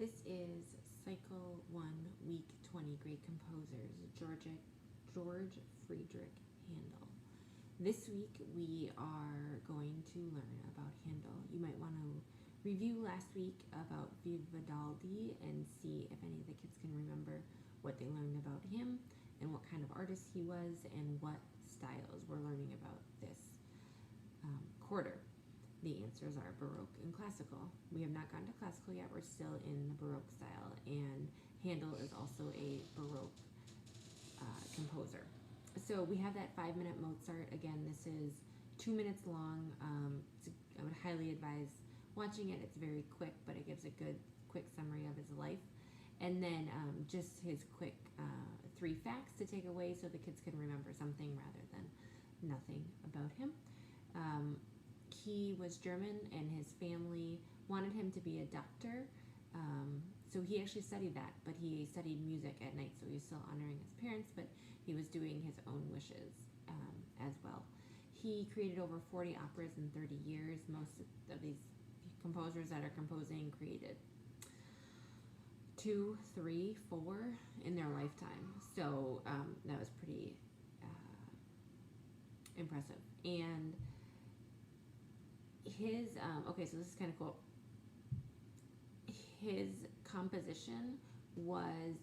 This is Cycle 1, Week 20, Great Composers, George Frideric Handel. This week we are going to learn about Handel. You might want to review last week about Vivaldi and see if any of the kids can remember what they learned about him and what kind of artist he was and what styles we're learning about this quarter. The answers are Baroque and Classical. We have not gotten to Classical yet. We're still in the Baroque style, and Handel is also a Baroque composer. So we have that 5-minute Mozart. Again, this is 2 minutes long. I would highly advise watching it. It's very quick, but it gives a good quick summary of his life. And then just his quick 3 facts to take away so the kids can remember something rather than nothing about him. He was German, and his family wanted him to be a doctor, so he actually studied that, but he studied music at night, so he was still honoring his parents, but he was doing his own wishes as well. He created over 40 operas in 30 years. Most of these composers that are composing created 2, 3, 4 in their lifetime, so that was pretty impressive. And his, okay, so this is kind of cool. His composition was,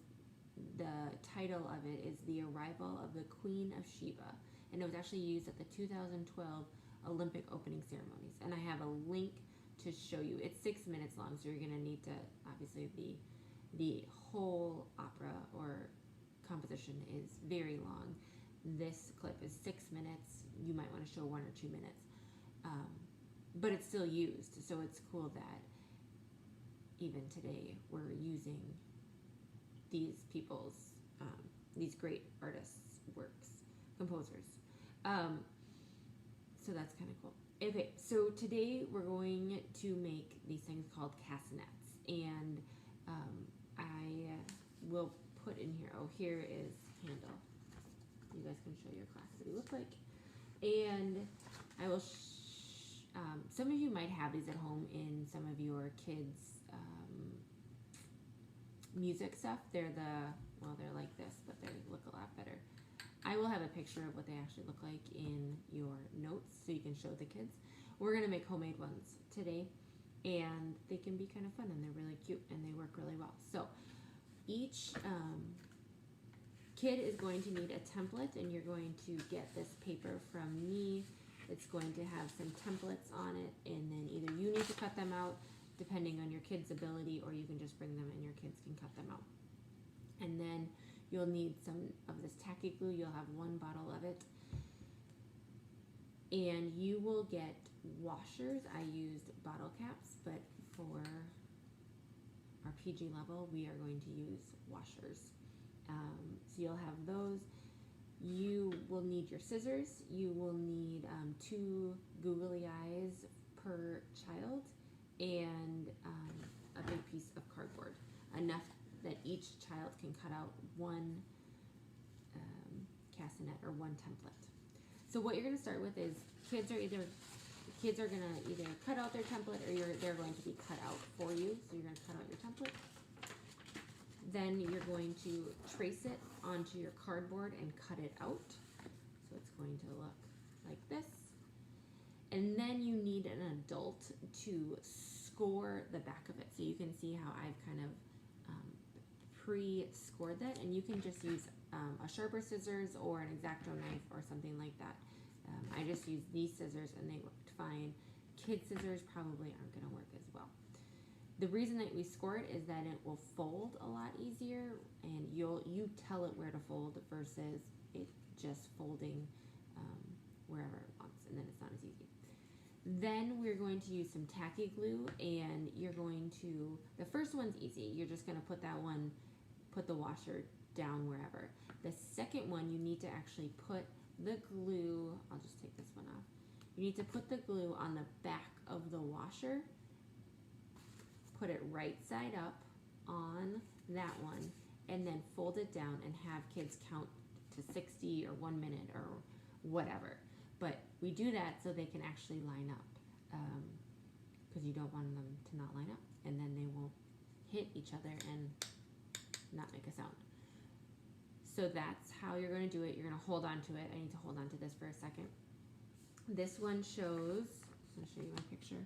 the title of it is The Arrival of the Queen of Sheba, and it was actually used at the 2012 Olympic opening ceremonies. And I have a link to show you. It's 6 minutes long, so you're going to need to, obviously the whole opera or composition is very long. This clip is 6 minutes. You might want to show 1 or 2 minutes. But it's still used, so it's cool that even today we're using these people's, these great artists' works, composers. So that's kind of cool. Okay, so today we're going to make these things called castanets, and I will put in here, oh, here is Handel. You guys can show your class what he looks like. And I will some of you might have these at home in some of your kids' music stuff. They're like this, but they look a lot better. I will have a picture of what they actually look like in your notes so you can show the kids. We're going to make homemade ones today, and they can be kind of fun, and they're really cute, and they work really well. So each kid is going to need a template, and you're going to get this paper from me. It's going to have some templates on it, and then either you need to cut them out depending on your kid's ability, or you can just bring them and your kids can cut them out. And then you'll need some of this tacky glue. You'll have 1 bottle of it. And you will get washers. I used bottle caps, but for our PG level, we are going to use washers. So you'll have those. You will need your scissors. You will need 2 googly eyes per child, and a big piece of cardboard, enough that each child can cut out 1 castanet or 1 template. So what you're going to start with is kids are going to either cut out their template, or they're going to be cut out for you. So you're going to cut out your template. Then you're going to trace it onto your cardboard and cut it out. So it's going to look like this. And then you need an adult to score the back of it. So you can see how I've kind of pre-scored that. And you can just use a sharper scissors or an X-Acto knife or something like that. I just used these scissors and they worked fine. Kid scissors probably aren't going to work as well. The reason that we score it is that it will fold a lot easier, and you tell it where to fold versus it just folding wherever it wants, and then it's not as easy. Then we're going to use some tacky glue, and you're going to, the first one's easy. You're just going to put the washer down wherever. The second one, you need to actually put the glue, I'll just take this one off. You need to put the glue on the back of the washer. Put it right side up on that one, and then fold it down and have kids count to 60 or 1 minute or whatever. But we do that so they can actually line up, because you don't want them to not line up, and then they won't hit hit each other and not make a sound. So that's how you're going to do it. You're going to hold on to it. I need to hold on to this for a second. This one shows, I'm going to show you my picture,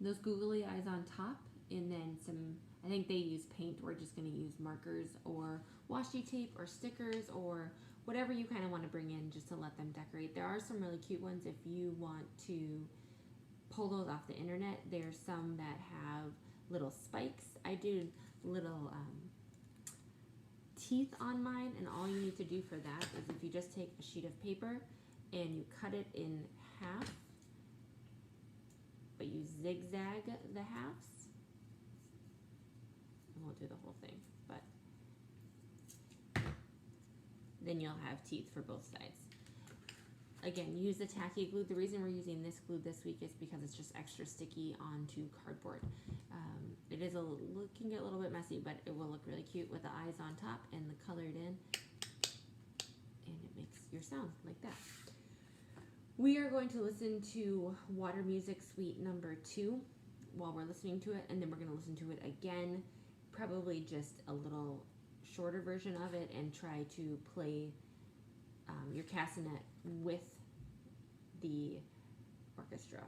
those googly eyes on top, and then some, I think they use paint. We're just going to use markers or washi tape or stickers or whatever you kind of want to bring in just to let them decorate. There are some really cute ones if you want to pull those off the internet. There's some that have little spikes. I do little teeth on mine, and all you need to do for that is if you just take a sheet of paper and you cut it in half, but you zigzag the halves. I won't do the whole thing, but then you'll have teeth for both sides. Again, use the tacky glue. The reason we're using this glue this week is because it's just extra sticky onto cardboard. It is can get a little bit messy, but it will look really cute with the eyes on top and the colored in, and it makes your sound like that. We are going to listen to Water Music Suite number 2 while we're listening to it, and then we're going to listen to it again, probably just a little shorter version of it, and try to play your castanet with the orchestra.